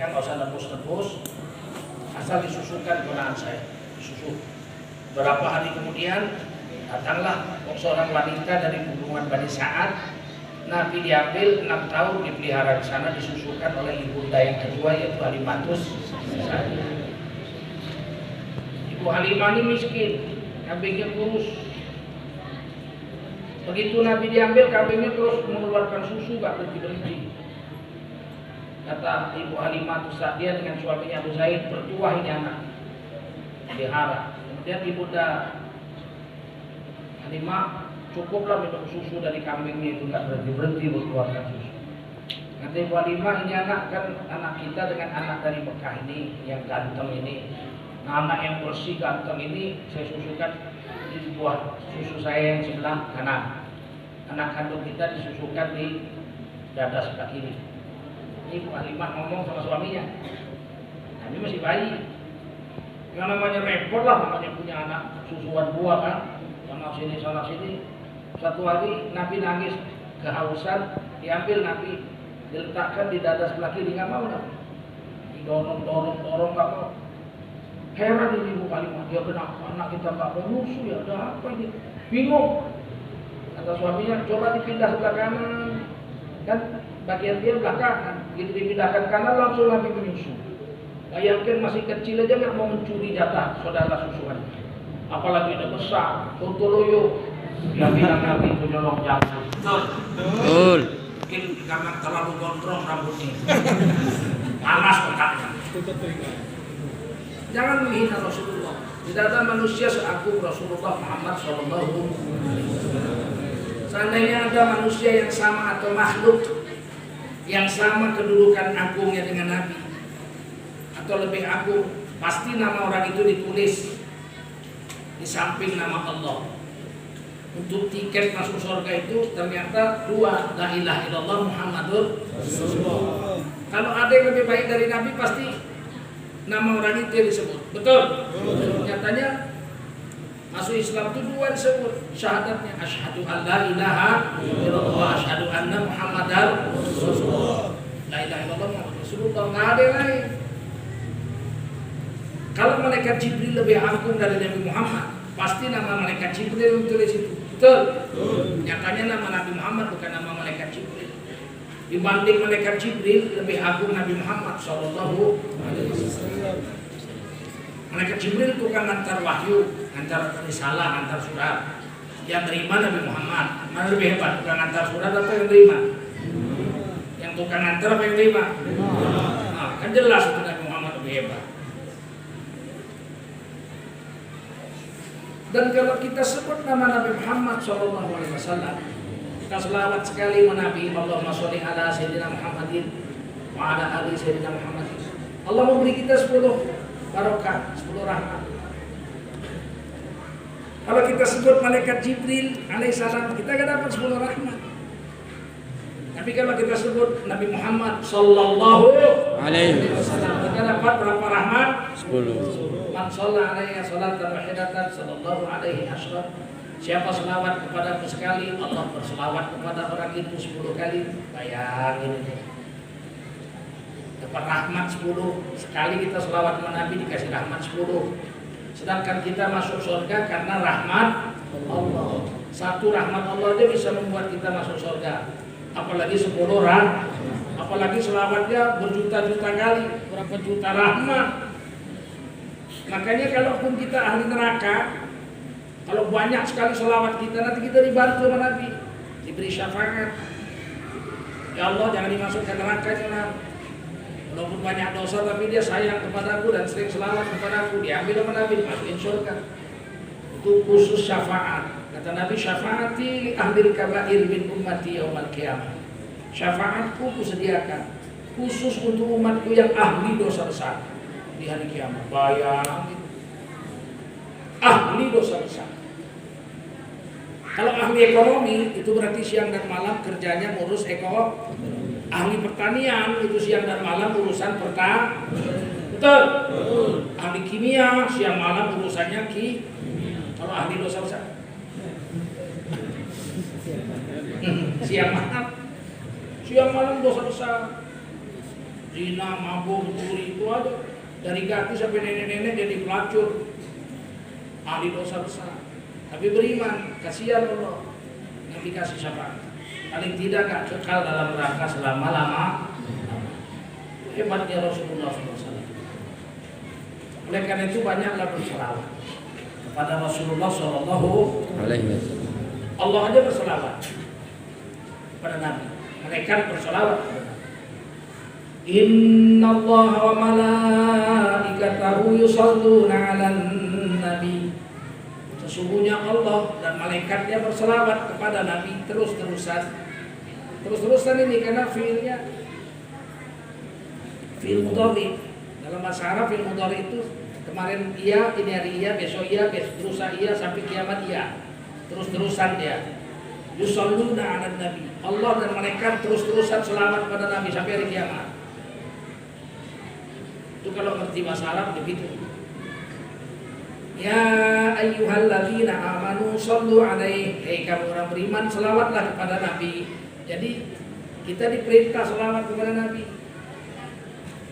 mereka nggak usah nebus-nebus, asal disusukan kebenaran saya, disusuk. Beberapa hari kemudian datanglah seorang wanita dari hubungan Bani Sa'ad. Nabi diambil 6 tahun dipelihara di sana, disusukan oleh ibunda yang kedua yaitu Halimatus Sa'diyah. Ibu Halimah ini miskin, kambingnya kurus. Begitu Nabi diambil, kambingnya terus mengeluarkan susu, gak berhenti-berhenti. Kata Ibu Halimatus Sa'diyah dengan suaminya Abu Zaid, bertuah ini anak, pelihara. Kemudian ibunda Halimah, cukuplah minum susu dari kambingnya itu, nggak berhenti mengeluarkan susu. Kata Ibu Halimah, ini anak kan anak kita dengan anak dari Mekah ini yang ganteng ini. Nah, anak yang bersih ganteng ini saya susukan di buah susu saya yang sebelah kanan. Anak kandung kita disusukan di dada sebelah kiri. Ini Ibu Halimah ngomong sama suaminya. Nabi masih bayi. Yang namanya repot lah, namanya punya anak susuan buah kan, sana sini. Satu hari Nabi nangis kehausan, diambil Nabi diletakkan di dada sebelah kiri, nggak mau Nabi. Didorong nggak mau. Heran ini Ibu Halimah, dia kenapa anak kita nggak mau susu ya? Ada apa ini? Bingung. Kata suaminya, coba dipindah sebelah kanan, kan bagian dia belakangan. Begitu dipindahkan kanan langsung Nabi menyusu. Bayangkan masih kecil aja nggak mau mencuri jatah saudara susuan. Apalagi udah besar, Sontoloyo. Dia bilang Nabi itu nyolong jatah. Betul. Mungkin karena terlalu gondrong rambutnya. Panas otaknya. Jangan menghina Rasulullah. Tidak ada manusia seagung Rasulullah Muhammad SAW. Seandainya ada manusia yang sama atau makhluk yang sama kedudukan agungnya dengan Nabi atau lebih agung, pasti nama orang itu ditulis di samping nama Allah. Untuk tiket masuk surga itu ternyata 2, la ilaha illallah Muhammadur Rasulullah. Kalau ada yang lebih baik dari Nabi pasti nama orang itu yang disebut. Betul? Nyatanya masuk Islam itu 2 disebut syahadatnya, asyhadu an la ilaha illallah, asyhadu anna Muhammadar Rasulullah. La ilaha illallah Muhammadur Rasulullah, nggak ada yang lain. Kalau malaikat Jibril lebih agung dari Nabi Muhammad, pasti nama malaikat Jibril yang tulis itu. Betul? Nyatanya nama Nabi Muhammad bukan nama malaikat Jibril. Dibanding malaikat Jibril lebih agung Nabi Muhammad SAW. Malaikat Jibril tukang antar wahyu, antar risalah, antar surat. Yang terima Nabi Muhammad. Mana lebih hebat, tukang antar surat apa yang terima? Yang tukang antar apa yang terima? Nah, kan jelas itu Nabi Muhammad lebih hebat. Dan kalau kita sebut nama Nabi Muhammad SAW, kita selawat sekali menabi Allahumma sholli ala Sayyidina Muhammadin wa ala ali Sayyidina Muhammadin. Allah memberi kita 10 barokah, 10 rahmat. Kalau kita sebut malaikat Jibril alaihissalam, kita akan dapat 10 rahmat. Tapi kalau kita sebut Nabi Muhammad sallallahu alaihi wasallam, kita dapat berapa rahmat? 10. Man shalla alaihi salatan wahidatan sallallahu alaihi wasallam. Siapa selawat kepadaku sekali, Allah berselawat kepada orang itu 10 kali. Bayangin ini. Dapat rahmat 10. Sekali kita selawat kepada Nabi dikasih rahmat 10. Sedangkan kita masuk surga karena rahmat Allah. Satu rahmat Allah aja bisa membuat kita masuk surga. Apalagi 10 rahmat. Apalagi selawatnya berjuta-juta kali, berapa juta rahmat. Makanya kalaupun kita ahli neraka, kalau banyak sekali selawat kita, nanti kita dibantu sama Nabi, diberi syafaat. Ya Allah, jangan dimasukkan neraka ya. Walaupun banyak dosa, tapi dia sayang kepadaku dan sering selawat kepadaku, diambil sama Nabi, dimasukin surga. Itu khusus syafaat. Kata Nabi, syafaati li ahli kabair min ummati yaumal qiyamah. Syafaatku kusediakan khusus untuk umatku yang ahli dosa besar di hari kiamat. Bayangin, ahli dosa besar. Kalau ahli ekonomi itu berarti siang dan malam kerjanya ngurus ekonomi. Ahli pertanian itu siang dan malam urusan pertanian. Betul? Ahli kimia siang malam urusannya Kalau ahli dosa besar siang malam dosa besar. zina, mabuk, curi itu ada. Dari ganti sampai nenek-nenek jadi pelacur, ahli dosa besar. Tapi beriman, kasihan Allah, yang dikasih syafaat. Paling tidak gak kekal dalam neraka selama-lama. Hebatnya Rasulullah SAW. Oleh karena itu banyaklah berselawat kepada Rasulullah SAW. Allah aja berselawat kepada Nabi. Mereka berselawat. Inna Allah wa malaikatahu yusalluna 'alan nabi. Sesungguhnya Allah dan malaikatnya berselawat kepada Nabi terus-terusan. Terus-terusan ini karena fiilnya fiil mudhari. Dalam bahasa Arab fiil mudhari itu kemarin iya, ini hari iya, besok iya, besok lusa iya, sampai kiamat iya. Terus-terusan dia. Yusalluna 'alan nabi. Allah dan malaikat terus-terusan selawat kepada Nabi sampai hari kiamat. Itu kalau ngerti bahasa Arab begitu. Ya ayyuhalladzina amanu shallu alaihi. Hei kamu orang beriman, selawatlah kepada Nabi. Jadi kita diperintah selawat kepada Nabi.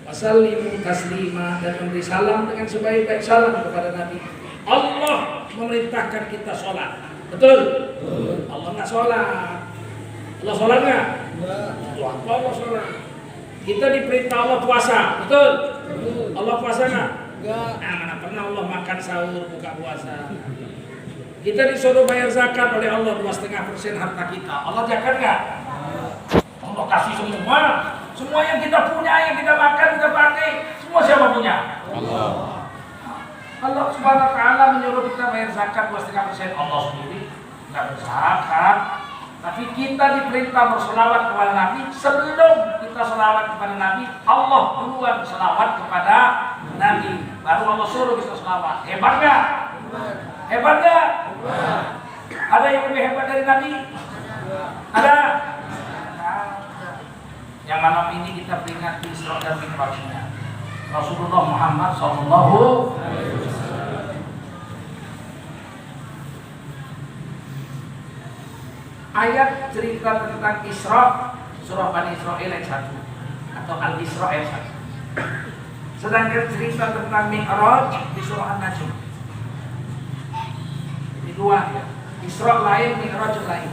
Wasallimu taslima, dan memberi salam dengan sebaik-baik salam kepada Nabi. Allah memerintahkan kita sholat. Betul? Allah nggak sholat. Allah sholat nggak? Allah sholat. Kita diperintah Allah puasa. Betul? Allah puasa nggak? Nah, mana pernah Allah makan sahur, buka puasa. Kita disuruh bayar zakat oleh Allah 2,5% harta kita. Allah zakat nggak? Allah kasih semua. Semua yang kita punya, yang kita makan, kita pakai, semua siapa punya? Allah. Allah Subhanahu wa taala menyuruh kita bayar zakat 2,5%. Allah sendiri nggak berzakat. Tapi kita diperintah berselawat kepada Nabi. Sebelum kita selawat kepada Nabi, Allah duluan selawat kepada Nabi. Baru Allah suruh kita selawat. Hebat nggak? Hebat nggak? Ada yang lebih hebat dari Nabi? Ada? Yang malam ini kita peringati Isra dan Mi'rajnya Rasulullah Muhammad SAW. Ayat cerita tentang Isra, surah Bani Israil ayat 1 atau Al-Isra ayat 1. Sedangkan cerita tentang Mi'raj di surah An-Najm. Ini dua ya. Isra lain, Mi'raj lain.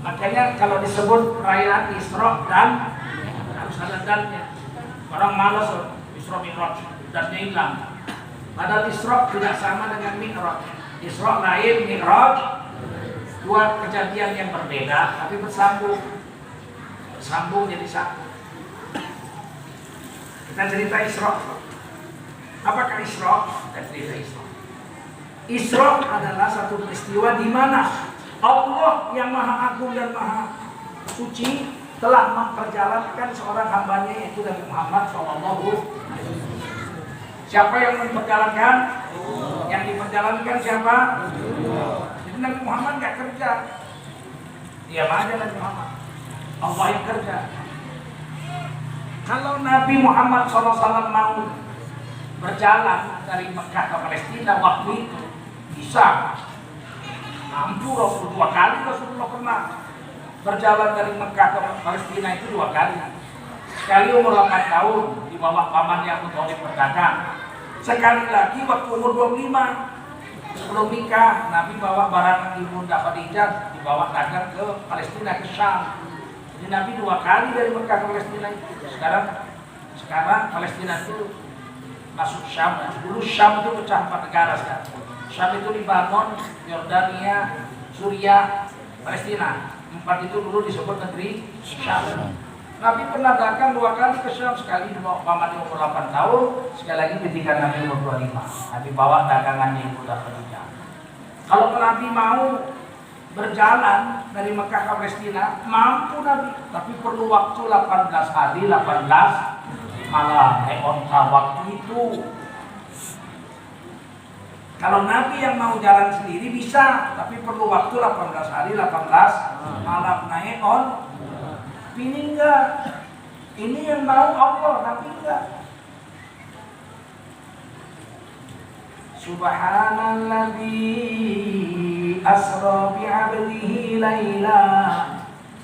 Makanya kalau disebut perayaan Isra dan harus ada dannya. Orang malas Isra Mi'raj, dannya hilang. Padahal Isra tidak sama dengan Mi'raj. Isra lain, Mi'raj dua kejadian yang berbeda tapi bersambung jadi satu. Kita cerita Isra. Apakah Isra? Kita cerita Isra. Isra adalah satu peristiwa di mana Allah yang Maha Agung dan Maha Suci telah memperjalankan seorang hambanya yaitu Nabi Muhammad SAW. Siapa yang memperjalankan? Yang diperjalankan siapa? Jadi Nabi Muhammad nggak kerja, diam aja Nabi Muhammad. Allah yang kerja. Kalau Nabi Muhammad SAW mau berjalan dari Mekah ke Palestina waktu itu bisa. Mampu Rasul 2 kali Rasulullah pernah berjalan dari Mekah ke Palestina itu 2 kali. Sekali umur 8 tahun di bawah pamannya Abu Thalib berdagang. Sekali lagi waktu umur 25 sebelum nikah, Nabi bawa barang Ibunda Khadijah dibawa dagang ke Palestina, ke Syam. Jadi Nabi 2 kali dari Mekah ke Palestina itu. Sekarang Palestina itu masuk Syam. Dulu Syam itu pecah 4 negara sekarang. Syam itu Lebanon, Yordania, Suriah, Palestina. 4 itu dulu disebut negeri Syam. Nabi pernah dagang 2 kali ke Syam, sekali dibawa pamannya umur 8 tahun, sekali lagi ketika Nabi umur 25. Nabi bawa dagangannya Ibunda Khadijah. Kalau Nabi mau berjalan dari Mekah ke Palestina, mampu Nabi, tapi perlu waktu 18 hari, 18 malam. Onta waktu itu. Kalau Nabi yang mau jalan sendiri bisa, tapi perlu waktu 18 hari, 18 malam naik on. Ini enggak. Ini yang mau Allah, Nabi enggak. Subhanalladzi asra bi'abdihi laila.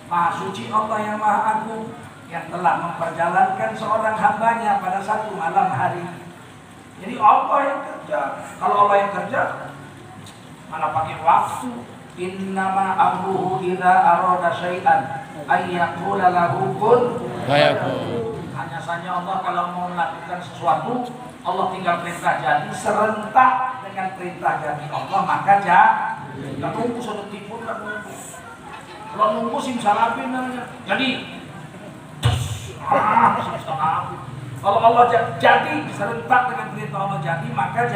Maha suci Allah yang maha agung yang telah memperjalankan seorang hambanya pada satu malam hari. Jadi Allah yang kerja. Kalau Allah yang kerja, mana pakai waktu? Innama amruhu idza arada syai'an ay yaqula lahu kun fayakun. Hanya saja Allah kalau mau melakukan sesuatu, Allah tinggal perintah jadi, serentak dengan perintah jadi Allah, maka jadi. Enggak nunggu sedetik pun, enggak nunggu. Kalau nunggu simsalabim namanya. Jadi simsalabim. Kalau Allah jadi serentak dengan perintah Allah jadi, maka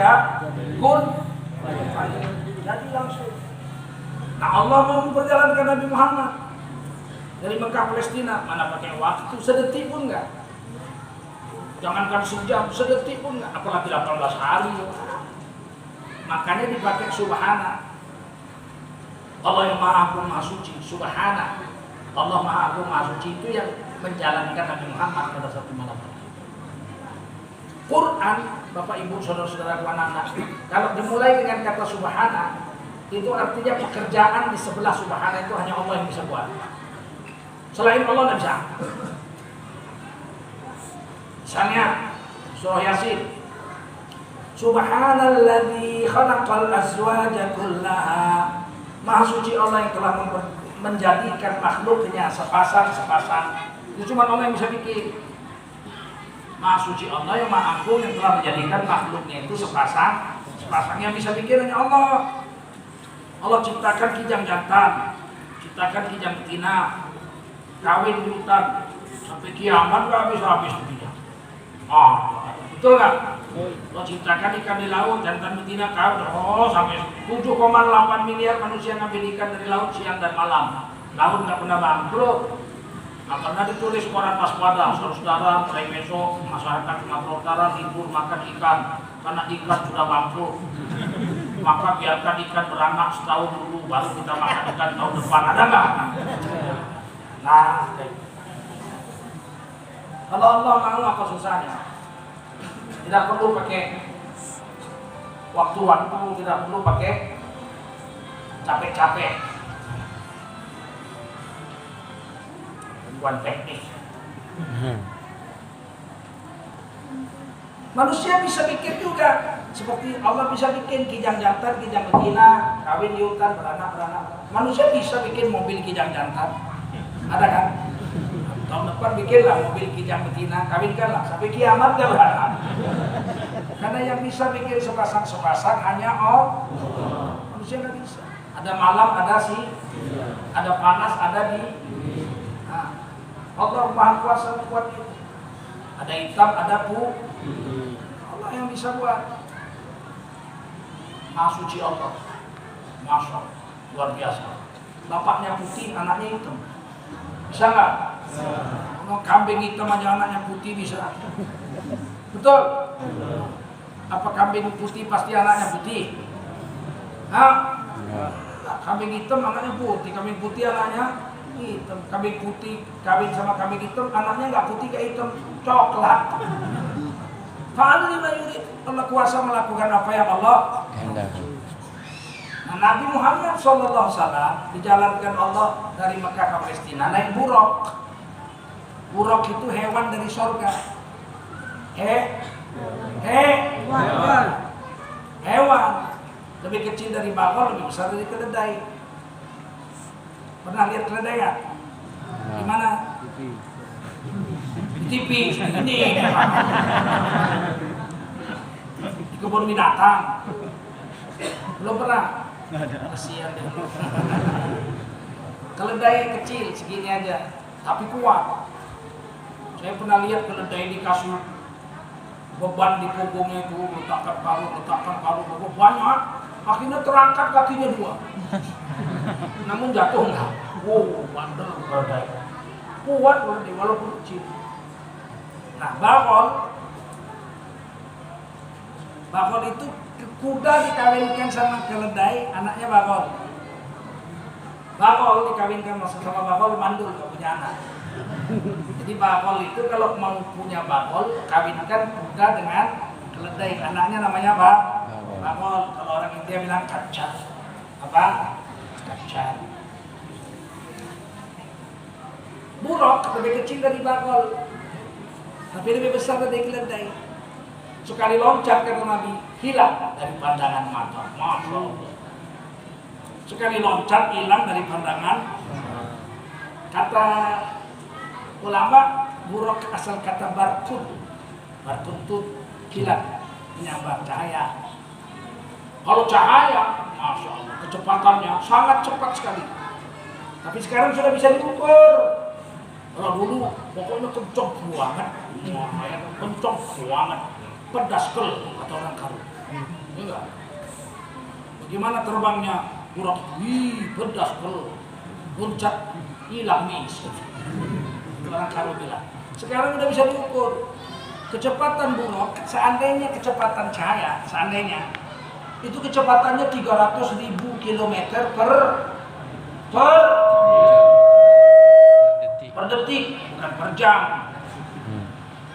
kun jadi langsung. Nah, Allah mau memperjalankan Nabi Muhammad dari Mekah Palestina, mana pakai waktu sedetik pun enggak. Jangankan sejam, sedetik pun enggak, apalagi 18 hari. Makanya dipakai subhana. Allah yang Maha Agung Maha Suci, subhana. Allah Maha Agung Maha Suci itu yang menjalankan Nabi Muhammad pada satu malam. Quran, Bapak Ibu, saudara-saudara, anak-anak, kalau dimulai dengan kata subhana, itu artinya pekerjaan di sebelah subhana itu hanya Allah yang bisa buat. Selain Allah tidak bisa. Misalnya surah Yasin, Subhanalladzi khalaqal azwaja kullaha. Maha suci Allah yang telah menjadikan makhluknya sepasang-sepasang. Itu cuma Allah yang bisa bikin. Maha suci Allah yang Maha Agung yang telah menjadikan makhluknya itu sepasang yang bisa bikin hanya Allah. Allah ciptakan kijang jantan, ciptakan kijang betina, kawin di hutan, sampai kiamat gak habis-habis betina. Betul gak? Allah ciptakan ikan di laut, jantan betina kawin, sampai 7,8 miliar manusia ngambil ikan dari laut siang dan malam. Laut gak pernah bangkrut. Gak pernah ditulis koran waspada, saudara, mulai besok masyarakat Sumatera Utara libur makan ikan, karena ikan sudah bangkrut. Maka biarkan ikan beranak setahun dulu, baru kita makan ikan tahun depan. Ada nggak? Nah, kalau Allah mau, apa susahnya? Tidak perlu pakai waktu-waktu, tidak perlu pakai capek-capek. Bukan teknik. Manusia bisa bikin juga. Seperti Allah bisa bikin kijang jantan, kijang betina, kawin di hutan, beranak. Manusia bisa bikin mobil kijang jantan. Ada kan? Tahun depan bikinlah mobil kijang betina, kawinkanlah. Sampai kiamat gak beranak. Karena yang bisa bikin sepasang-sepasang hanya Allah. Manusia gak bisa. Ada malam, ada ada panas, ada di. Nah, Allah Maha Kuasa buat itu. Ada hitam, ada Allah yang bisa buat. Maha suci Allah, Masya Allah, luar biasa. Bapaknya putih, anaknya hitam. Bisa nggak? Kalau kambing hitam aja anaknya putih bisa. Betul? Apa kambing putih pasti anaknya putih? Hah? Kambing hitam anaknya putih, kambing putih anaknya hitam. Kambing putih kawin sama kambing hitam, anaknya nggak putih kayak hitam, coklat. Fa'al lima yurid. Allah kuasa melakukan apa yang Allah kehendaki. Nah, Nabi Muhammad SAW dijalankan Allah dari Mekah ke Palestina naik buruk. Buruk itu hewan dari surga. Hewan lebih kecil dari bakal, lebih besar dari keledai. Pernah lihat keledai ya? Gimana? Di TV ini di kebun binatang belum pernah. Kasihan deh. Keledai kecil segini aja tapi kuat. Saya pernah lihat keledai dikasih beban di punggungnya itu, letakkan paru beban banyak, akhirnya terangkat kakinya 2. Namun jatuh enggak. Wow, bandel keledai. Kuat keledai walaupun kecil. Nah, bakol itu kuda dikawinkan sama keledai, anaknya bakol. Bakol dikawinkan sama bakol, mandul gak punya anak. Jadi bakol itu kalau mau punya bakol, kawinkan kuda dengan keledai, anaknya namanya apa? Bakol. Kalau orang India bilang kacar. Apa? Kacar. Buruk lebih kecil dari bakol, tapi lebih besar dari keledai. Sekali loncat kata Nabi, hilang dari pandangan mata. Masya Allah. Sekali loncat hilang dari pandangan. Kata ulama, buruk asal kata barkun. Barkun itu kilat, menyambar cahaya. Kalau cahaya, Masya Allah, kecepatannya sangat cepat sekali. Tapi sekarang sudah bisa diukur. Kalau dulu pokoknya kencang banget, kencang banget, pedas kel kata orang Karo. Enggak. Bagaimana terbangnya buruk? Wih, pedas kel, loncat hilang nih. Orang Karo bilang. Sekarang udah bisa diukur. Kecepatan buruk, seandainya kecepatan cahaya, seandainya itu kecepatannya 300.000 km per detik, bukan per jam,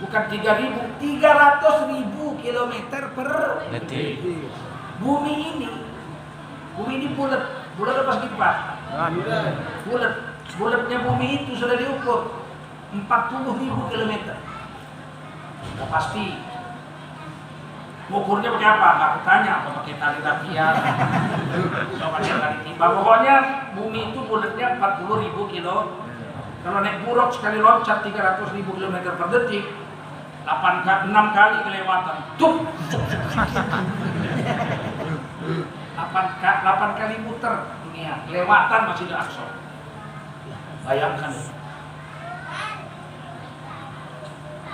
bukan 3.000, 300.000 km per detik. Bumi ini bulat apa segipat? Bulatnya bumi itu sudah diukur 40.000 km. Udah pasti. Ukurnya pakai apa? Nggak bertanya, apa pakai tali rapian, atau pakai tali timba. Pokoknya bumi itu bulatnya 40.000 kilo. Kalau naik buruk sekali loncat 300.000 km per detik, 6 kali kelewatan. Tuh. 8 kali muter dunia, kelewatan Masjidil Aqsa. Bayangkan.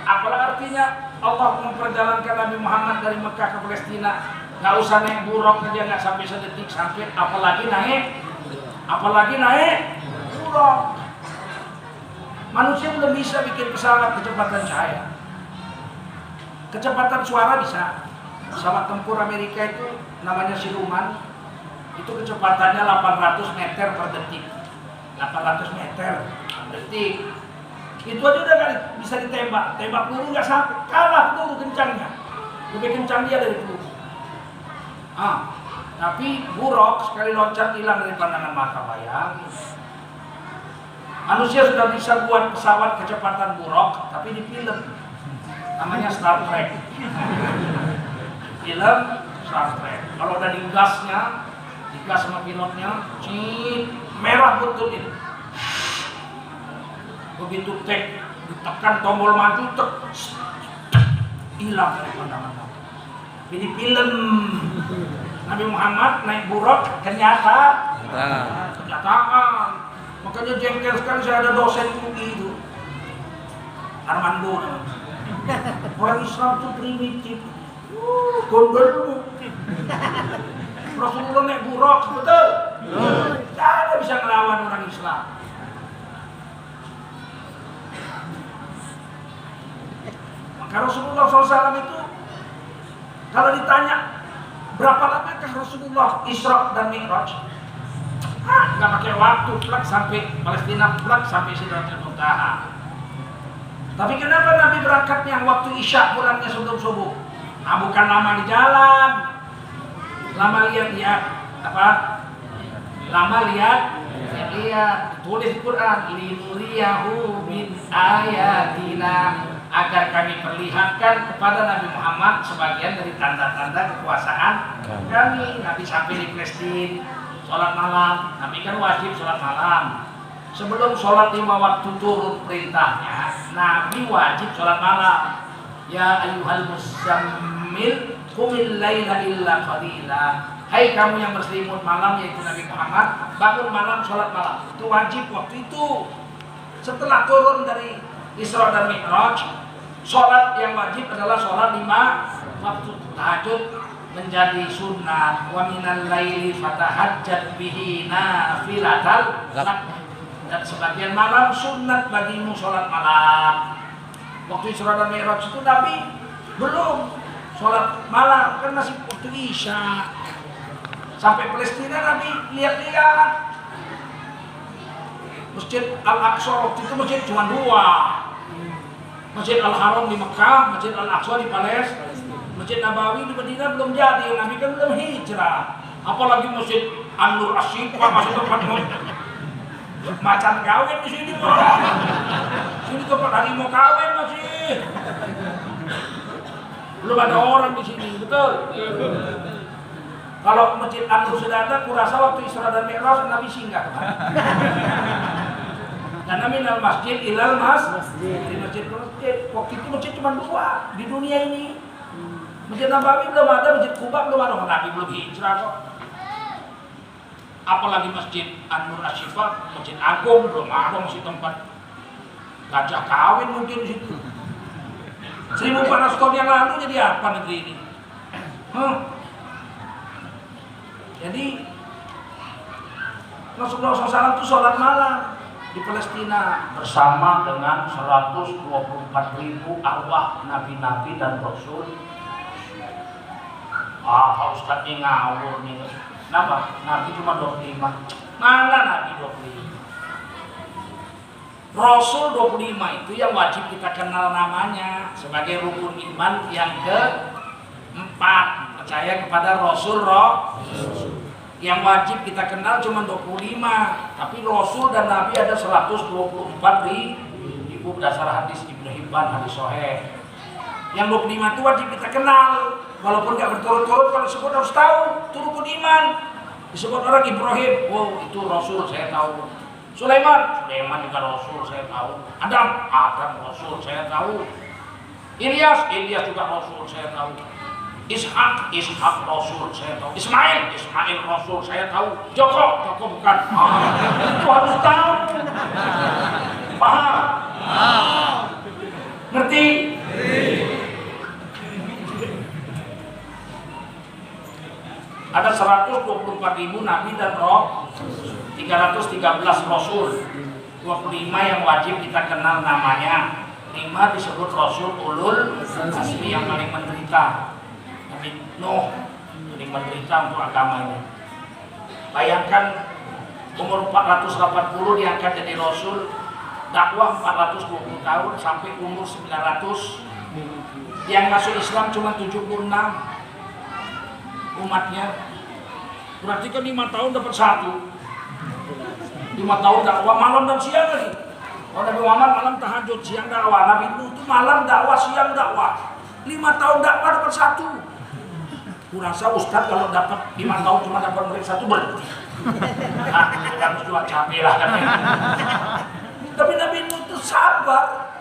Apalah artinya Allah memperjalankan Nabi Muhammad dari Mekah ke Palestina, nggak usah naik buruk aja nggak sampai sedetik, sampai apalagi naik buruk. Manusia belum bisa bikin pesawat kecepatan cahaya. Kecepatan suara bisa. Pesawat tempur Amerika itu namanya Siluman, itu kecepatannya 800 meter per detik. 800 meter per detik. Itu aja udah kan bisa ditembak. Tembak peluru nggak sampai, kalah peluru kencangnya. Lebih kencang dia dari peluru. Tapi buruk sekali loncat hilang dari pandangan mata. Bayang. Manusia sudah bisa buat pesawat kecepatan buruk, tapi di film namanya Star Trek. Film Star Trek. Kalau udah digas sama pilotnya, merah betul itu. Begitu ditekan tombol maju, hilang dari pandangan mata. Jadi film Nabi Muhammad naik buruk kenyataan. Makanya jengkel sekali saya ada dosen UI itu, Armando namanya. Orang Islam itu primitif, gondol. Rasulullah naik buruk, betul? Tidak ada bisa ngelawan orang Islam. Maka Rasulullah SAW itu kalau ditanya berapa lamakah Rasulullah Isra dan Mi'raj, nggak pakai waktu, plak sampai Palestina, plak sampai Sidratul Muntaha. Tapi kenapa Nabi berangkatnya waktu Isya, pulangnya sebelum subuh? Bukan lama di jalan, lama lihat apa? Lama lihat, tulis di Quran, linuriyahu min ayatina, agar kami perlihatkan kepada Nabi Muhammad sebagian dari tanda-tanda kekuasaan kami. Nabi sampai di Palestina, sholat malam. Nabi kan wajib sholat malam. Sebelum sholat 5 waktu turun perintahnya, Nabi wajib sholat malam. Ya ayyuhal muzammil qumil laila illa qalila. Hai kamu yang berselimut malam, yaitu Nabi Muhammad, bangun malam, sholat malam. Itu wajib waktu itu. Setelah turun dari Isra dan Mi'raj, sholat yang wajib adalah sholat 5 waktu. Tahajud menjadi sunnah. Wa minal laili fatahajjat bihi nafilatal lak. Dan sebagian malam sunnat bagimu sholat malam. Waktu Isra dan Mi'raj itu Nabi belum sholat malam, kan masih waktu Isya. Sampai Palestina Nabi lihat-lihat Masjid Al-Aqsa. Waktu itu masjid cuma 2, Masjid Al-Haram di Mekah, Masjid Al-Aqsa di Palestina. Masjid Nabawi di Madinah belum jadi, Nabi kan belum hijrah. Apalagi Masjid An-Nur Asyifa masih tempat Macan kawin di sini kok. Sini tempat hari mau kawin masih. Belum ada orang di sini, betul? Kalau Masjid An-Nur sudah ada, kurasa waktu Isra dan Mi'raj Nabi singgah. Karena minal masjid ilal masjid. Masjid. Waktu itu masjid cuma 2 di dunia ini. Masjid Nabawi belum ada, Masjid Kuba belum ada, Nabi belum hijrah kok. Apalagi Masjid An-Nur Asy-Syifa, Masjid Agung belum ada, masih tempat gajah kawin mungkin di situ. 1400 tahun yang lalu jadi apa negeri ini? Jadi Rasulullah SAW itu sholat malam di Palestina bersama dengan 124.000 arwah nabi-nabi dan rasul. Ustaz ini ngawur nih. Kenapa? Nabi cuma 25. Mana Nabi 25? Rasul 25 itu yang wajib kita kenal namanya sebagai rukun iman yang ke-4. Percaya kepada Rasul. Yang wajib kita kenal cuma 25. Tapi Rasul dan Nabi ada 124.000 dasar hadis Ibnu Hibban, hadis Sahih. Yang 25 itu wajib kita kenal. Walaupun gak berturut-turut, kalau disebut harus tahu. Itu rukun iman. Disebut orang Ibrahim, oh itu Rasul saya tahu. Sulaiman juga Rasul saya tahu. Adam Rasul saya tahu. Ilyas juga Rasul saya tahu. Ishak Rasul saya tahu. Ismail Rasul saya tahu. Joko bukan. Itu harus tahu. Paham? Ngerti? Ada 124.000 nabi dan roh, 313 rasul, 25 yang wajib kita kenal namanya. 5 disebut rasul ulul azmi yang paling menderita. Nabi Nuh paling menderita untuk agamanya. Bayangkan umur 480 diangkat jadi rasul, dakwah 420 tahun sampai umur 900. Yang masuk Islam cuma 76 umatnya. Berarti kan 5 tahun dapat 1. 5 tahun dakwah malam dan siang lagi. Kalau Nabi Muhammad malam tahajud, siang dakwah. Nabi Nuh itu malam dakwah, siang dakwah. 5 tahun dakwah dapat 1. Kurasa Ustaz kalau dapat 5 tahun cuma dapat murid 1 berhenti. Harus juga capek lah kan. Tapi Nabi Nuh itu sabar.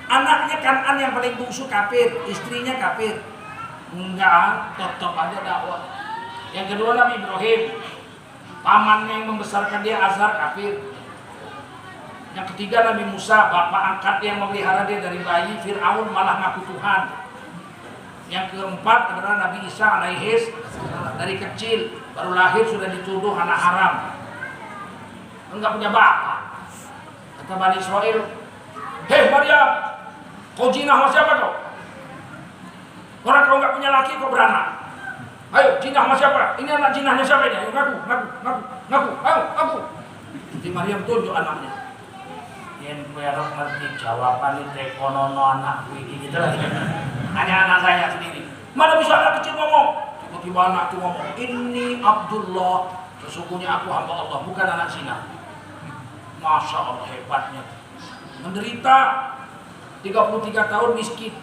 Anaknya Kan'an yang paling bungsu kafir, istrinya kafir. Enggak, tetap aja dakwah. Yang kedua Nabi Ibrahim, pamannya yang membesarkan dia Azhar kafir. Yang ketiga Nabi Musa, bapak angkat dia yang memelihara dia dari bayi. Fir'aun malah ngaku Tuhan. Yang keempat adalah Nabi Isa alaihis, dari kecil baru lahir sudah dituduh anak haram, enggak punya bapak. Kata Bani Israel, hei Maryam, kau jinah sama siapa kau? Orang kau nggak punya laki, kau beranak. Ayo, jinah sama siapa? Ini anak jinahnya siapa ini? Ayo, ngaku. Ayo, ngaku. Jadi Maryam tunjuk anaknya. Yang berok ngerti jawaban itu ekonono anakku ini gitu lah. Hanya anak saya sendiri. Mana bisa anak kecil ngomong? Tiba-tiba anak itu ngomong, ini Abdullah, sesungguhnya aku hamba Allah, bukan anak zina. Masya Allah hebatnya. Menderita 33 tahun miskin.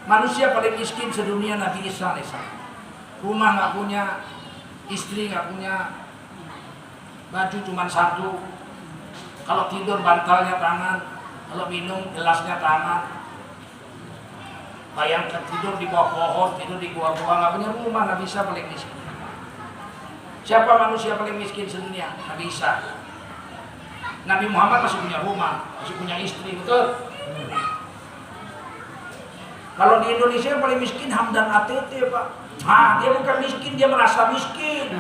Manusia paling miskin sedunia Nabi Isa alaihissalam. Rumah nggak punya, istri nggak punya, baju cuma 1. Kalau tidur bantalnya tangan, kalau minum gelasnya tangan. Bayangkan tidur di bawah pohon, tidur di gua-gua, nggak punya rumah. Nabi Isa paling miskin. Siapa manusia paling miskin sedunia? Nabi Isa. Nabi Muhammad masih punya rumah, masih punya istri, betul? Kalau di Indonesia yang paling miskin Hamdan ATT, Pak. Dia bukan miskin, dia merasa miskin.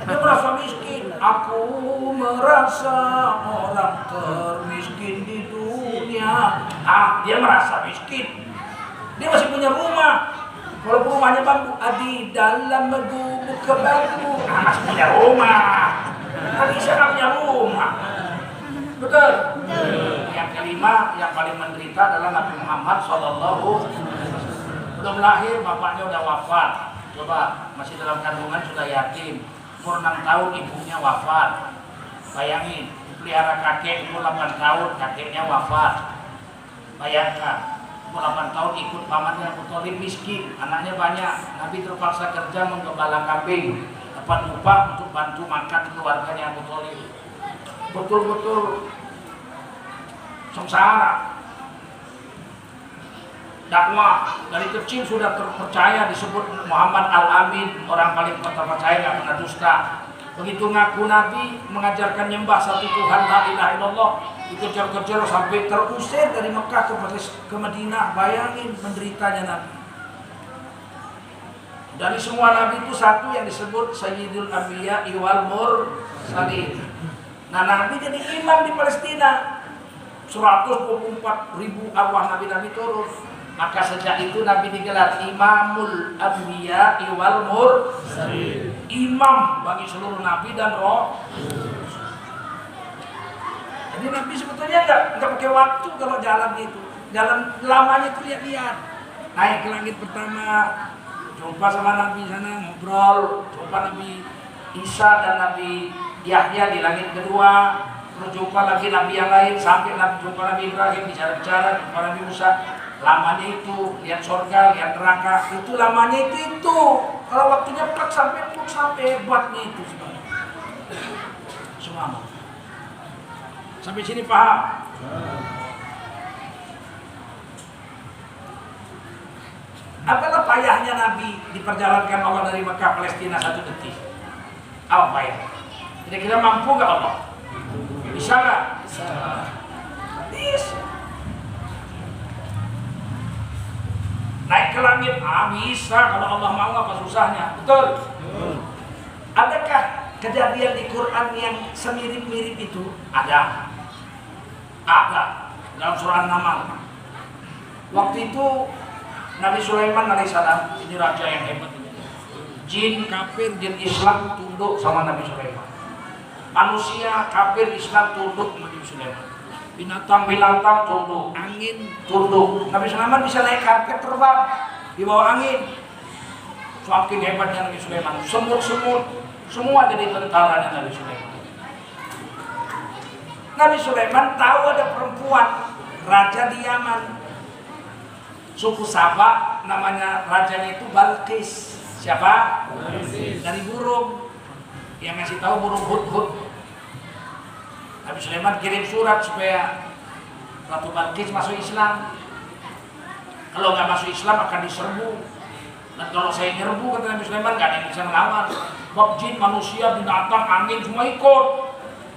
Dia merasa miskin. Aku merasa orang termiskin di dunia. Dia merasa miskin. Dia masih punya rumah. Kalau rumahnya bambu, di dalam gubuk ke bambu. Masih punya rumah. Tapi saya nggak punya rumah. Betul? Yang kelima, yang paling menderita adalah Nabi Muhammad SAW. Belum lahir, bapaknya udah wafat. Coba, masih dalam kandungan sudah yatim. Umur 6 tahun ibunya wafat. Bayangin, pelihara kakek umur 8 tahun, kakeknya wafat. Bayangkan, umur 8 tahun ikut pamannya Abu Thalib miskin, anaknya banyak. Nabi terpaksa kerja menggembala kambing, dapat upah untuk bantu makan keluarganya Abu Thalib. Betul-betul sengsara. Dakwah dari kecil sudah terpercaya, disebut Muhammad Al-Amin, orang paling terpercaya, gak pernah dusta. Begitu ngaku Nabi, mengajarkan nyembah satu Tuhan, la ilaha illallah, dikejar-kejar sampai terusir dari Mekah ke Madinah. Bayangin menderitanya Nabi. Dari semua Nabi itu satu yang disebut Sayyidul Anbiya wal Mursalin. Nah, Nabi jadi imam di Palestina. 124.000 arwah Nabi-Nabi turun. Maka sejak itu Nabi digelar Imamul Anbiya wal Mursalin, imam bagi seluruh Nabi dan roh. Jadi Nabi sebetulnya nggak pakai waktu kalau jalan itu. Jalan lamanya itu lihat-lihat. Naik ke langit pertama, jumpa sama Nabi sana, ngobrol. Jumpa Nabi Isa dan Nabi Yahya di langit kedua. Terus jumpa lagi Nabi yang lain, sampai jumpa Nabi Ibrahim, bicara-bicara, jumpa Nabi Musa. Lamanya itu, lihat surga, lihat neraka, itu lamanya itu. Kalau waktunya plak sampai hebatnya itu semua. Sampai sini paham? Apalah payahnya Nabi diperjalankan Allah dari Mekah Palestina 1 detik? Apa payah? Kira-kira mampu gak Allah? Bisa gak? Bisa. Naik ke langit, bisa kalau Allah mau, apa susahnya? Betul? Adakah kejadian di Quran yang semirip-mirip itu? Ada dalam surah An-Naml. Waktu itu Nabi Sulaiman alaihissalam, ini raja yang hebat ini. Jin kafir, jin Islam tunduk sama Nabi Sulaiman. Manusia kafir, Islam tunduk sama Nabi Sulaiman. Binatang tunduk, angin tunduk. Nabi Sulaiman bisa naik karpet terbang di bawah angin. Semakin hebatnya Nabi Sulaiman. Semut-semut semua jadi tentaranya Nabi Sulaiman. Nabi Sulaiman tahu ada perempuan raja di Yaman, suku Saba, namanya rajanya itu Balqis. Siapa? Balqis. Dari burung. Yang ngasih tahu burung hudhud. Nabi Sulaiman kirim surat supaya Ratu Balqis masuk Islam. Kalau nggak masuk Islam akan diserbu. Dan kalau saya nyerbu, kata Nabi Sulaiman, nggak ada yang bisa melawan. Bab jin, manusia, binatang, angin semua ikut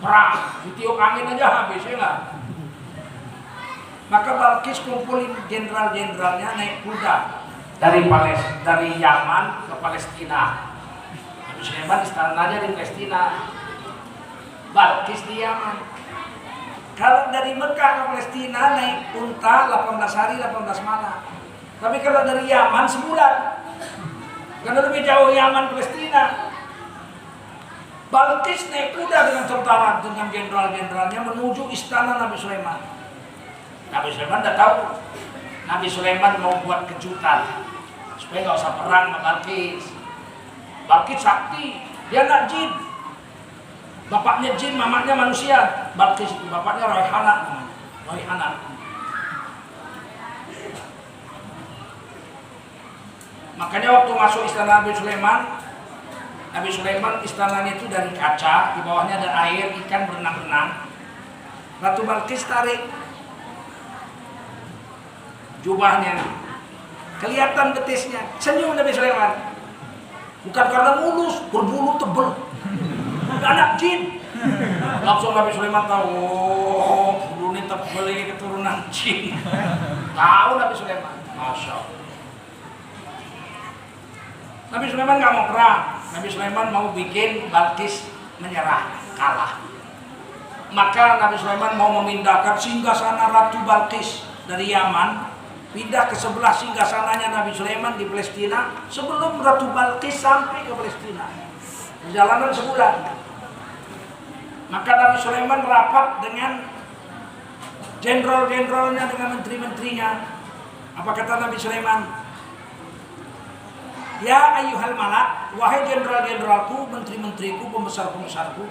perang. Ditiup angin aja habis, ya nggak? Maka Balqis kumpulin jenderal-jenderalnya naik kuda dari Yaman ke Palestina. Nabi Sulaiman istananya di Palestina. Balqis di Yaman. Kalau dari Mekah ke Palestina naik unta 18 hari 18 malam. Tapi kalau dari Yaman sebulan. Karena lebih jauh Yaman Palestina. Balqis naik kuda dengan tentara dengan jenderal-jenderalnya menuju istana Nabi Sulaiman. Nabi Sulaiman tidak tahu. Nabi Sulaiman mau buat kejutan supaya nggak usah perang sama Balqis. Balqis sakti, dia anak jin. Bapaknya jin, mamanya manusia. Balqis itu bapaknya Raihana. Makanya waktu masuk istana Nabi Sulaiman istananya itu dari kaca, di bawahnya ada air, ikan berenang-renang. Ratu Balqis tarik jubahnya, kelihatan betisnya, senyum Nabi Sulaiman. Bukan karena mulus, berbulu tebel. Anak jin. Langsung Nabi Sulaiman tahu, bulu ini tebel, ini keturunan jin. Tahu Nabi Sulaiman, Masya Allah. Nabi Sulaiman nggak mau perang. Nabi Sulaiman mau bikin Balqis menyerah, kalah. Maka Nabi Sulaiman mau memindahkan singgasana Ratu Balqis dari Yaman, pindah ke sebelah singgasananya Nabi Sulaiman di Palestina sebelum Ratu Balqis sampai ke Palestina. Perjalanan sebulan. Maka Nabi Sulaiman rapat dengan jenderal-jenderalnya, dengan menteri-menterinya. Apa kata Nabi Sulaiman? Ya ayyuhal malak, wahai jenderal-jenderalku, menteri-menteriku, pembesar-pembesarku,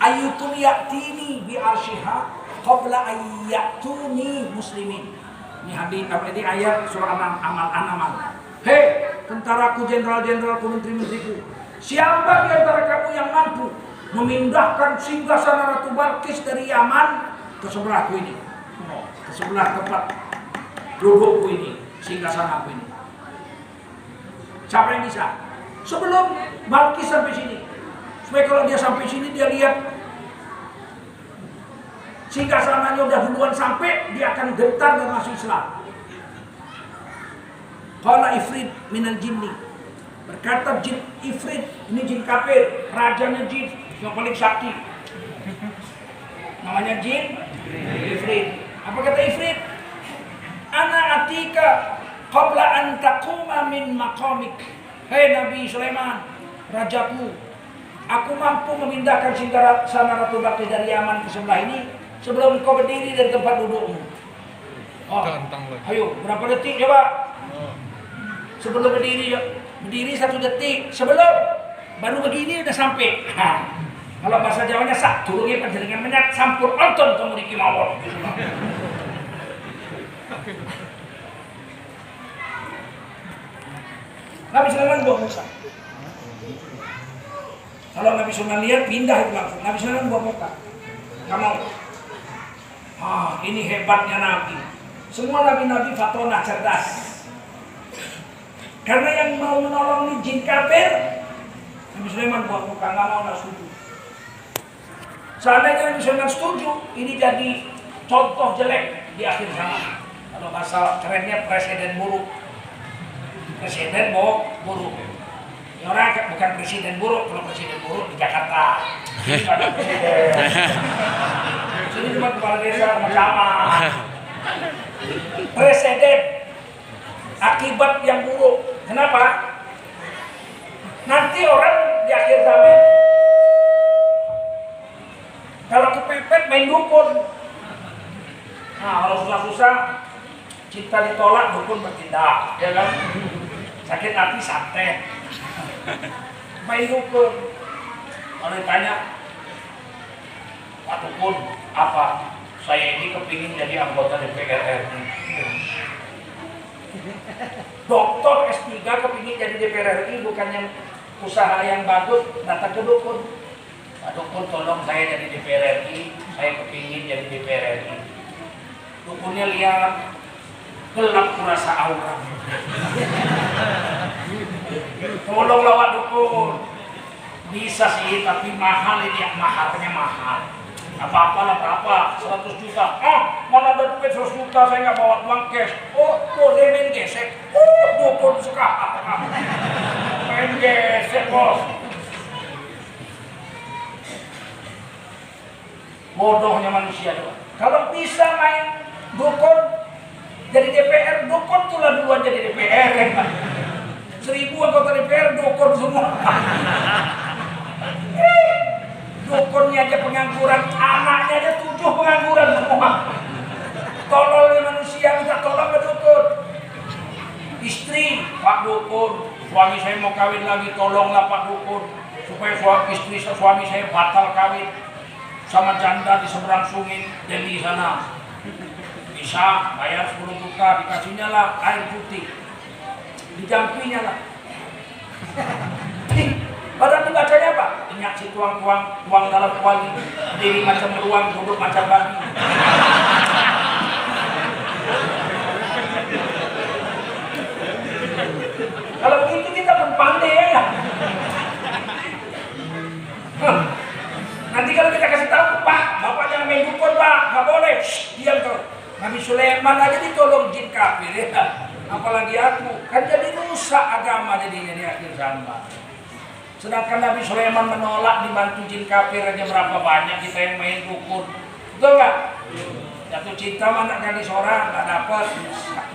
Ayyukum ya'tini bi arsyiha qabla ayyatuni muslimin. Ini hadis ini ayat surah An-Naml. Hei, tentaraku, jenderal-jenderalku, menteri-menteriku, siapa di antara kamu yang mampu memindahkan singgasana Ratu Balqis dari Yaman ke sebelahku ini, ke sebelah tempat dudukku ini, singgasanaku ini? Siapa yang bisa? Sebelum Balqis sampai sini, supaya kalau dia sampai sini dia lihat singgasananya udah duluan sampai, dia akan gentar dan masuk Islam. Qala ifrit minal jinni, berkata jin ifrit, ini jin kafir, rajanya jin yang paling sakti, namanya jin ifrit. Apa kata ifrit? Ana atika qabla an taquma min maqamik. Hei Nabi Sulaiman, rajaku, aku mampu memindahkan singgasana Ratu Balqis dari Yaman ke sebelah ini sebelum kau berdiri dari tempat dudukmu. Oh, ayo berapa detik coba? Sebelum berdiri 1 detik sebelum, baru begini udah sampai. Kalau bahasa Jawanya sak turunnya panjenengan menyat sampur onton kemuriki mawon. Nabi Sulaiman buah Musa. Kalau Nabi Sulaiman lihat pindah itu langsung. Nabi Sulaiman buah Musa. Kamu, ini hebatnya Nabi. Semua nabi-nabi fatona cerdas. Karena yang mau menolong ini jin kafir, Nabi Sulaiman buat muka, nggak mau, nggak setuju. Seandainya Nabi Sulaiman setuju, ini jadi contoh jelek di akhir zaman. Kalau bahasa kerennya presiden buruk. Presiden buruk. Ya, orang bukan presiden buruk, kalau presiden buruk di Jakarta. Ini ada presiden. Sini cuma kepala desa sama camat. Presiden akibat yang buruk. Kenapa? Nanti orang di akhir zaman kalau kepepet main dukun. Nah, kalau susah-susah cinta ditolak, dukun bertindak, ya kan? Sakit hati santet, main dukun. Kalau ditanya, Pak Dukun, apa? Saya ini kepingin jadi anggota DPR RI. Doktor S3 kepingin jadi DPR RI, bukannya usaha yang bagus, datang ke dukun. Pak Dukun, tolong saya jadi DPR RI, saya kepingin jadi DPR RI. Dukunnya lihat, gelap kurasa aura. Tolong lawat dukun. Bisa sih, tapi mahal ini, mahalnya mahal. Apa-apa, 100 juta. Mana ada duit 100 juta, saya nggak bawa uang cash. Oh, boleh main gesek. Dukun suka. Main gesek, bos. Bodohnya manusia doang. Kalau bisa main dukun jadi DPR, dukun tulah duluan jadi DPR, kan? 1000 anggota DPR dukun semua. Dukunnya aja pengangguran, anaknya aja 7 pengangguran semua. Tolong manusia, minta tolong ke dukun. Istri, Pak Dukun, suami saya mau kawin lagi, tolonglah Pak Dukun, supaya istri suami saya batal kawin sama janda di seberang sungai Deli sana. Bisa bayar 10 juta, dikasihnya lah air putih, dijampinya lah. Padahal dibacanya apa? Minyak si tuang-tuang, tuang dalam kuali, diri macam beruang, duduk macam babi. Kalau begitu kita pun pandai ya. Nanti kalau kita kasih tahu, Pak, Bapak jangan main dukun, Pak, nggak boleh. Diam kau. Nabi Sulaiman aja ditolong jin kafir ya. Apalagi aku, kan jadi rusak agama jadinya di akhir zaman. Sedangkan Nabi Sulaiman menolak dibantu jin kafir aja, berapa banyak kita yang main dukun. Betul nggak? Jatuh cinta mana gadis orang, nggak dapat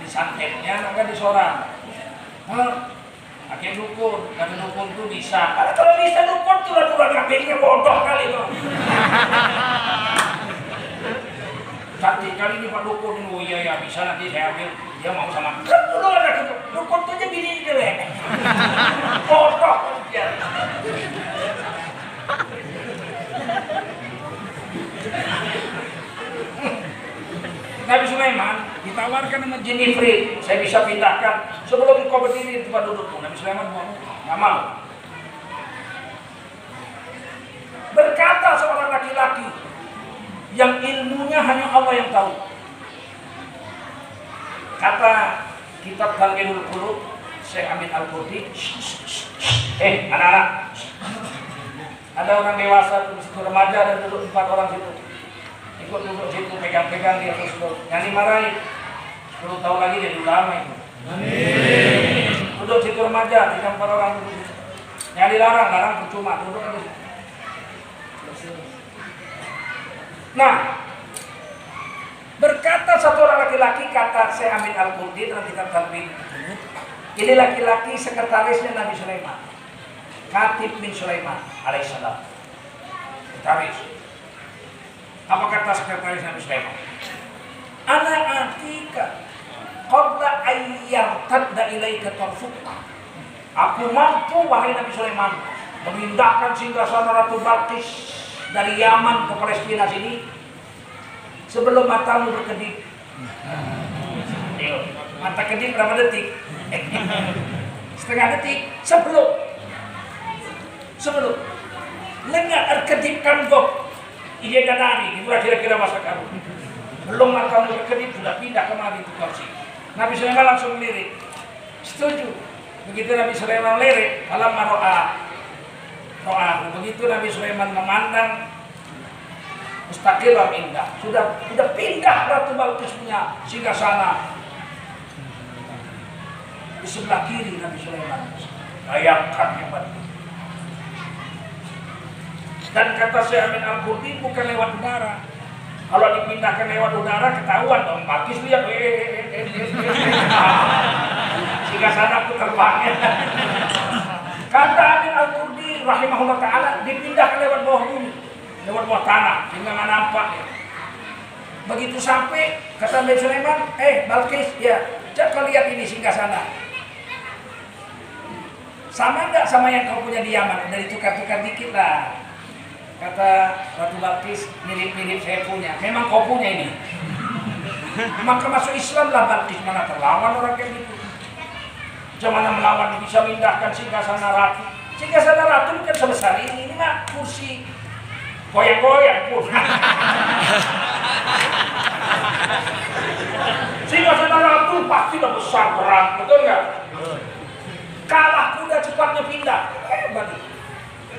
disantetnya, nggak gadis orang. Pakai dukun, karena dukun tuh bisa. Kalau bisa dukun tuh lah kafirnya bodoh kali loh. Cantik kali ini Pak Dukun, oh iya ya bisa, nanti saya ambil, dia mau sama. Kan dulu ada dukun tuh aja gini jelek. Bodoh dia. Jin Ifrit, saya bisa pindahkan sebelum engkau berdiri di tempat dudukmu. Nabi Sulaiman nggak mau. Berkata seorang laki-laki yang ilmunya hanya Allah yang tahu. Kata kitab Talqinul Qulub Syekh Amin Al-Qurdi, anak-anak, ada orang dewasa di situ, remaja dan duduk 4 orang situ. Ikut duduk situ, pegang-pegang dia terus yang dimarahi. 10 tahun lagi jadi ulama itu. Amin. Duduk situ remaja, 3-4 orang duduk situ. Yang dilarang, larang percuma, duduk aja situ. Nah, berkata satu orang laki-laki, kata Syekh Amin Al-Qurdi dalam kitab Talqin, ini laki-laki sekretarisnya Nabi Sulaiman, Khatib bin Sulaiman alaihissalam. Sekretaris. Apa kata sekretaris Nabi Sulaiman? Ana atika qabla ayyartadda ilaika tarfuka. Aku mampu, wahai Nabi Sulaiman, memindahkan singgasana Ratu Balqis dari Yaman ke Palestina sini sebelum matamu berkedip. Mata kedip berapa detik? Setengah detik. Sebelum lengan kedipkan gok ide danari, itulah kira-kira masa kamu. Belum matamu berkedip sudah pindah kemari itu kursi. Nabi Sulaiman langsung melirik, setuju. Begitu Nabi Sulaiman melirik, malam ro'a. Begitu Nabi Sulaiman memandang mustaqillah indah, sudah pindah Ratu Balqis punya singgasana di sebelah kiri Nabi Sulaiman. Bayangkan hebat. Dan kata Syekh Amin Al-Qurdi, bukan lewat udara. Kalau dipindahkan lewat udara ketahuan dong, Balqis lihat singgasana aku terbang. Kata Amin Al-Qurdi rahimahullah ta'ala, dipindahkan lewat bawah bumi, lewat bawah tanah, sehingga nggak nampak. Begitu sampai, kata Nabi Sulaiman, Balqis, ya, coba lihat ini singgasana. Sama nggak sama yang kau punya di Yaman? Dari tukar-tukar dikit lah. Kata Ratu Balqis, mirip-mirip saya punya. Memang kau punya ini. Maka masuk Islam lah Balqis, mana terlawan orang kayak gitu. Jangan melawan, bisa mindahkan singgasana Ratu. Singgasana Ratu bukan sebesar ini mah kursi goyang-goyang pun. Singgasana Ratu pasti udah besar berat, betul nggak? Kalah kuda cepatnya pindah, hebat.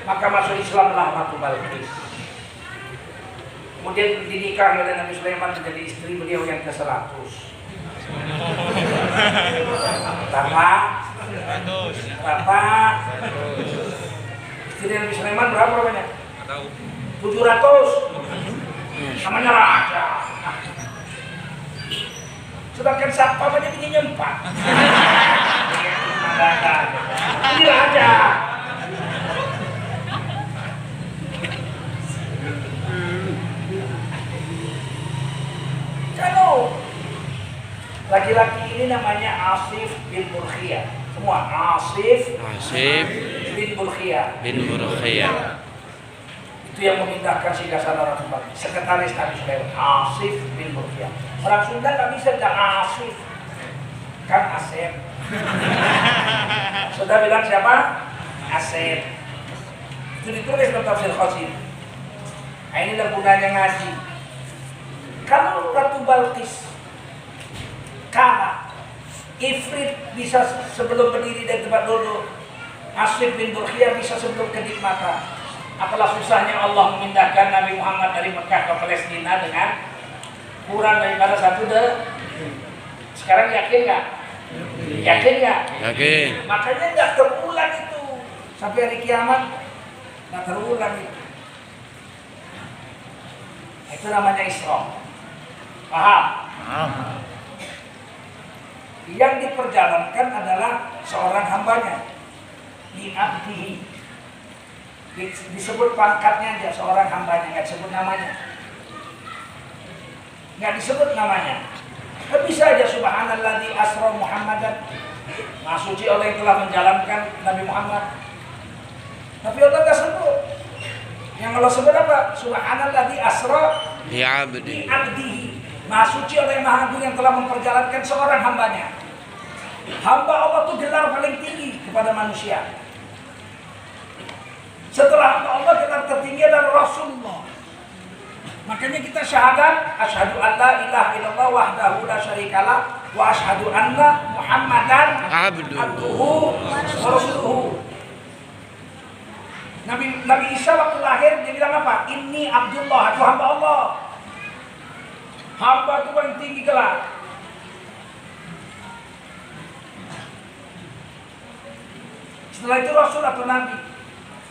Maka masuk Islam lah Ratu Balqis. Kemudian dinikahi oleh Nabi Sulaiman menjadi istri beliau yang ke-100. Berapa? Istri Nabi Sulaiman berapa banyak? 700. Namanya raja. Sedangkan siapa banyak ini 4. Ini raja. Kalau laki-laki ini namanya Asif bin Burkhiyah. Semua Asif bin Burkhiyah. Itu yang memindahkan singgasana Ratu Balqis. Sekretaris Nabi Sulaiman, Asif bin Burkhiyah. Orang Sunda nggak bisa bilang Asif, kan Asep. Sudah bilang siapa? Asep. Itu ditulis dalam tafsir Qasim. Nah, inilah gunanya ngaji. Kalau Ratu Balqis kalah, Ifrit bisa sebelum berdiri dari tempat duduk, Asif bin Burkhiyah bisa sebelum kedip mata. Apalah susahnya Allah memindahkan Nabi Muhammad dari Mekah ke Palestina dengan kurang daripada 1 detik. Sekarang yakin nggak? Yakin nggak? Yakin. Makanya nggak terulang itu sampai hari kiamat, nggak terulang itu. Itu namanya Isra. Paham? Yang diperjalankan adalah seorang hambanya, li'abdihi. Disebut pangkatnya dia, seorang hambanya, nggak disebut namanya. Nggak disebut namanya. Bisa aja subhanalladzi asra Muhammadan. Maha suci Allah yang telah menjalankan Nabi Muhammad. Tapi Allah nggak sebut. Yang Allah sebut apa? Subhanalladzi asra li'abdihi. Maha suci Allah yang Maha Agung yang telah memperjalankan seorang hambanya. Hamba Allah itu gelar paling tinggi kepada manusia. Setelah hamba Allah, gelar tertinggi adalah Rasulullah. Makanya kita syahadat, asyhadu an la ilaha illallah wahdahu la syarikalah wa asyhadu anna Muhammadan abduhu wa rasuluhu. Nabi Isa waktu lahir dia bilang apa? Inni Abdullah, aku hamba Allah. Hamba itu paling tinggi gelar. Setelah itu Rasul atau Nabi.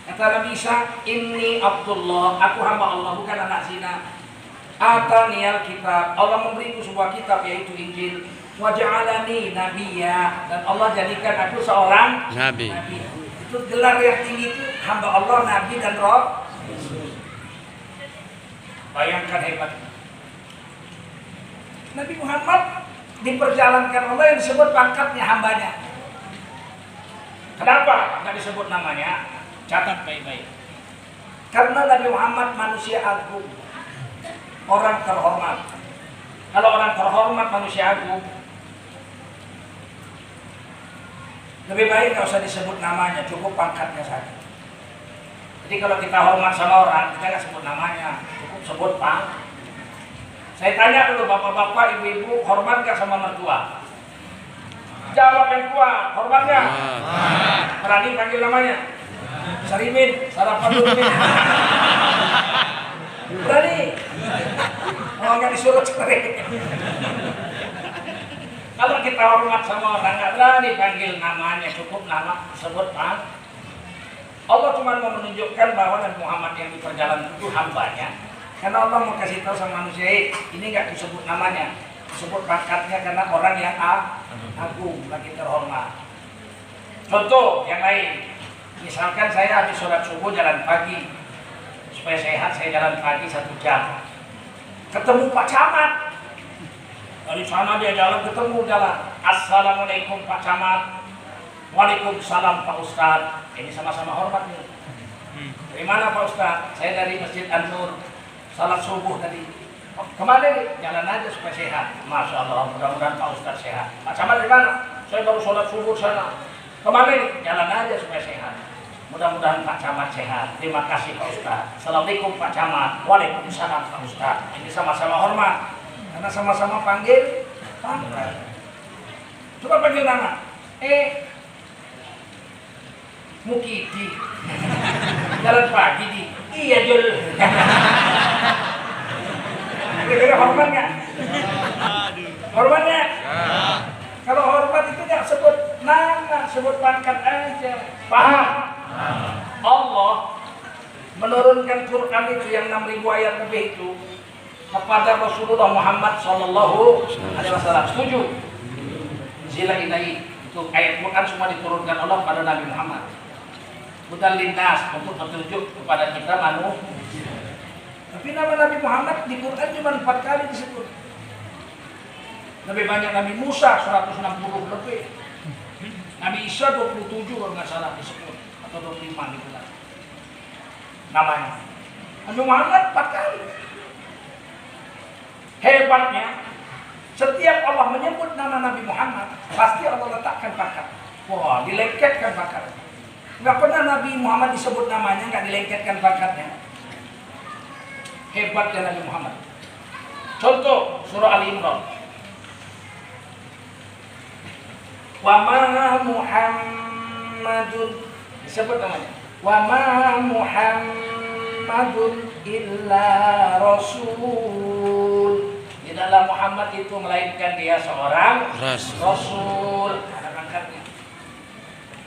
Kata Nabi Isa, Inni Abdullah, aku hamba Allah, bukan anak zina. Ataniyal kitab, Allah memberiku sebuah kitab yaitu Injil. Waja'alani nabiyya, dan Allah jadikan aku seorang Nabi. Itu gelar yang tinggi itu, hamba Allah, Nabi dan Roh. Bayangkan hebat. Nabi Muhammad diperjalankan Allah yang disebut pangkatnya hambanya. Kenapa nggak disebut namanya? Catat baik-baik. Karena Nabi Muhammad manusia agung, orang terhormat. Kalau orang terhormat manusia agung, lebih baik nggak usah disebut namanya, cukup pangkatnya saja. Jadi kalau kita hormat sama orang, kita nggak sebut namanya, cukup sebut pangkat. Saya tanya dulu bapak-bapak, ibu-ibu, hormat nggak sama mertua? Jawab yang kuat, hormat nggak? Berani panggil namanya? Sarimin, sarapan dulu nih. Berani? Oh nggak disuruh cari. Kalau kita hormat sama orang nggak berani panggil namanya, cukup nama sebut pang. Allah cuma mau menunjukkan bahwa Nabi Muhammad yang diperjalan itu hambanya. Karena Allah mau kasih tahu sama manusia, ini nggak disebut namanya, disebut pangkatnya karena orang yang agung, lagi terhormat. Contoh yang lain, misalkan saya habis sholat subuh jalan pagi, supaya sehat saya jalan pagi 1 jam. Ketemu Pak Camat, dari sana dia jalan ketemu jalan. Assalamualaikum Pak Camat, waalaikumsalam Pak Ustadz. Ini sama-sama hormat nih. Dari mana Pak Ustadz? Saya dari Masjid An-Nur. Salat subuh tadi. Kemana nih? Jalan aja supaya sehat. Masya Allah, mudah-mudahan Pak Ustadz sehat. Pak Camat dari mana? Saya baru sholat subuh sana. Kemana nih? Jalan aja supaya sehat. Mudah-mudahan Pak Camat sehat. Terima kasih Pak Ustadz. Assalamualaikum Pak Camat. Waalaikumsalam Pak Ustadz. Ini sama-sama hormat. Karena sama-sama panggil pangkat. Coba panggil nama. Mukidi. Jalan pagi di. Iya Jul. Kira-kira hormat nggak? Hormat nggak? Kalau hormat itu nggak sebut nama, sebut pangkat aja. Paham? Allah menurunkan Quran itu yang 6.000 ayat lebih itu kepada Rasulullah Muhammad Sallallahu Alaihi Wasallam. Setuju? Zila ilahi itu ayat Quran semua diturunkan Allah pada Nabi Muhammad. Bukan lintas untuk petunjuk kepada kita manusia. Tapi nama Nabi Muhammad di Quran cuma 4 kali disebut. Lebih banyak Nabi Musa 160 lebih. Nabi Isa 27 kalau nggak salah disebut atau 25 di Quran. Namanya. Nabi Muhammad 4 kali. Hebatnya, setiap Allah menyebut nama Nabi Muhammad, pasti Allah letakkan pangkat. Wah, dilengketkan pangkat. Nggak pernah Nabi Muhammad disebut namanya, nggak dilengketkan pangkatnya. Hebatnya Nabi Muhammad. Contoh surah Ali Imran. Wa ma Muhammadun, disebut namanya. Wa ma Muhammadun illa rasul. Tidaklah Muhammad itu melainkan dia seorang rasul. Ada pangkatnya.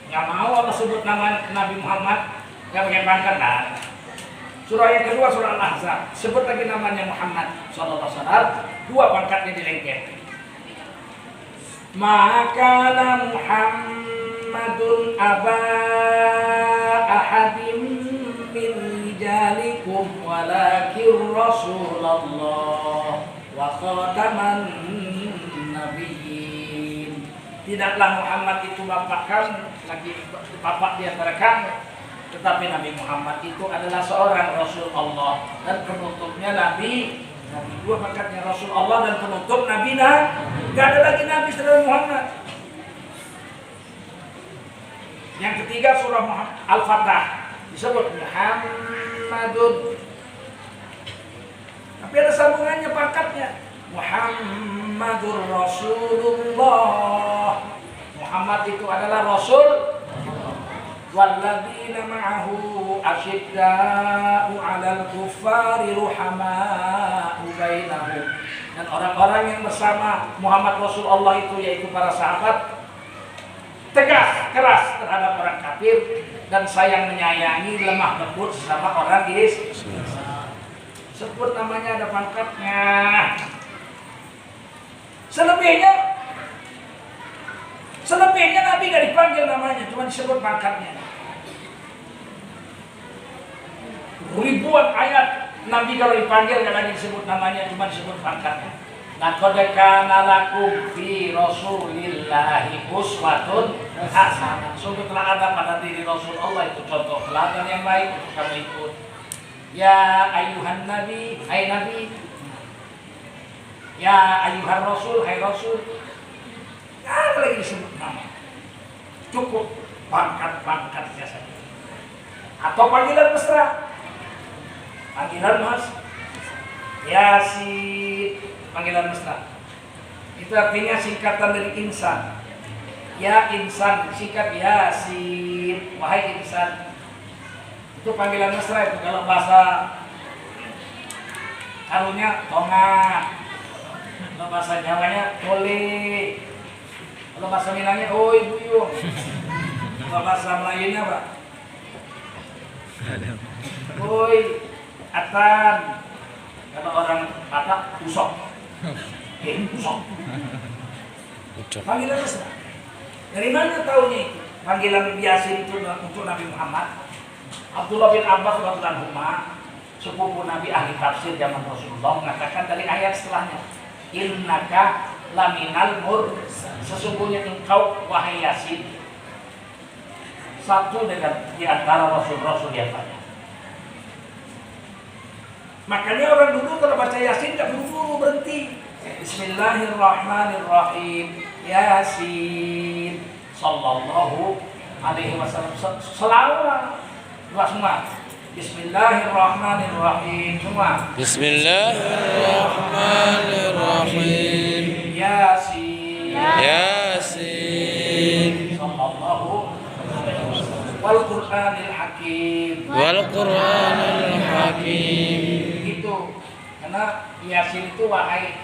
Nggak mau Allah sebut nama Nabi Muhammad nggak pakai pangkat kan? Surah yang kedua surah Al-Ahzab sebut lagi namanya Muhammad Sallallahu Alaihi Wasallam, 2 pangkatnya dilengket. Maka Muhammadun aba ahadim min rijalikum walakin Rasulullah wa khataman nabiyyin. Tidaklah Muhammad itu bapak kamu, lagi bapak di antara kamu, tetapi Nabi Muhammad itu adalah seorang Rasul Allah dan penutupnya Nabi Nabi, dua pangkatnya Rasul Allah dan penutup Nabi. Gak ada lagi Nabi setelah Muhammad. Yang ketiga surah Al-Fatah disebut Muhammadun. Tapi ada sambungannya pangkatnya. Muhammadur Rasulullah. Muhammad itu adalah Rasul. Walladzina ma'ahu asyidda'u 'alal kuffari ruhama'u bainahum. Dan orang-orang yang bersama Muhammad Rasulullah itu yaitu para sahabat tegas, keras terhadap orang kafir dan sayang menyayangi, lemah lembut sama orang Islam. Sebut namanya, ada pangkatnya. Selebihnya Nabi gak dipanggil namanya, cuma disebut pangkatnya. Ribuan ayat Nabi kalau dipanggil gak lagi disebut namanya, cuma disebut pangkatnya. Laqad kana lakum fi Rasulillahi uswatun hasanah. Sungguh telah ada pada diri Rasulullah itu contoh teladan yang baik untuk kamu ikut. Ya ayuhan nabi, hai nabi. Ya ayuhan rasul, hai rasul. Gak lagi disebut nama. Cukup pangkat-pangkatnya saja. Atau panggilan mesra. Panggilan mas Yasin, panggilan mesra. Itu artinya singkatan dari insan. Ya insan, singkat Yasin. Wahai insan. Itu panggilan mesra itu. Kalau bahasa karunya tonga. Kalau bahasa Jawanya tole. Kalau bahasa Minangnya oi buyung. Kalau bahasa Melayunya apa? Oi atan. Kalau orang Batak usok. Usok. Panggilan mesra. Dari mana tahunya itu? Panggilan Yasin itu untuk Nabi Muhammad. Abdullah bin Abbas radhiyallahu anhu, sepupu Nabi ahli tafsir zaman Rasulullah, mengatakan dari ayat setelahnya, innaka laminal mursal, sesungguhnya engkau wahai Yasin satu dengan di antara rasul-rasul yang banyak. Makanya orang dulu kalau baca Yasin gak buru-buru, berhenti. Bismillahirrahmanirrahim. Yasin sallallahu alaihi wasallam. Selawat semua. Bismillahirrahmanirrahim. Semua. Bismillahirrahmanirrahim. Yasin. Yasin. Sallallahu alaihi wasallam. Wal Qur'anil Hakim. Wal Qur'anil Hakim. Itu karena Yasin itu wahai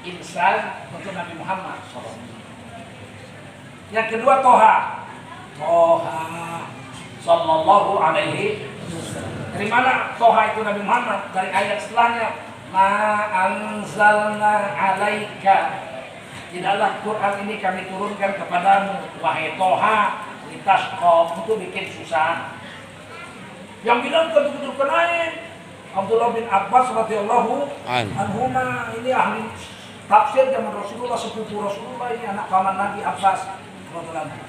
insan untuk Nabi Muhammad SAW. Yang kedua Toha sallallahu alaihi wasallam. Dari mana Toha itu Nabi Muhammad? Dari ayat setelahnya, ma anzalna alaika, tidaklah Quran ini kami turunkan kepadamu wahai Toha litasqa, untuk bikin susah. Yang bilang betul-betul kenaik Abdullah bin Abbas radhiyallahu anhuma, ini ahli tafsir zaman Rasulullah, sepupu Rasulullah, ini anak paman Nabi Abbas radhiyallahu anhu.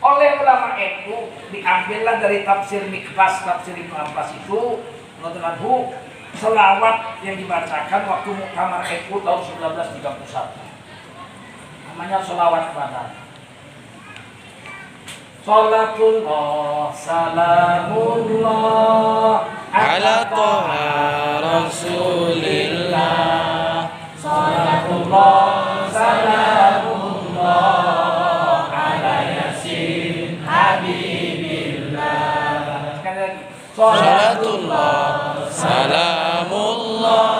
Oleh ulama itu diambillah dari tafsir Mikbas, tafsir Ibnu Abbas itu radhiyallahu anhu, selawat yang dibacakan waktu Muktamar NU tahun 1931. Namanya selawat badan. Salatullah salamullah Ala Toha Rasulillah. Salatullah salamullah ala Yasin Habibillah. Sekali lagi. Salatullah salamullah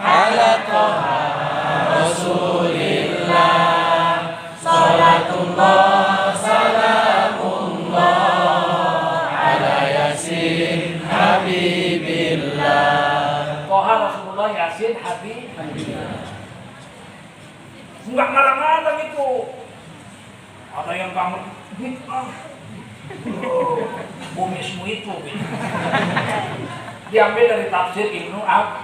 ala Toha Rasulillah. Salatullah salamullah ala Yasin Habibillah. Toha Rasulullah Yasin Habibillah. Enggak marah-marah itu. Ada yang kamu bumismu itu. Diambil dari tafsir Ibnu Abbas.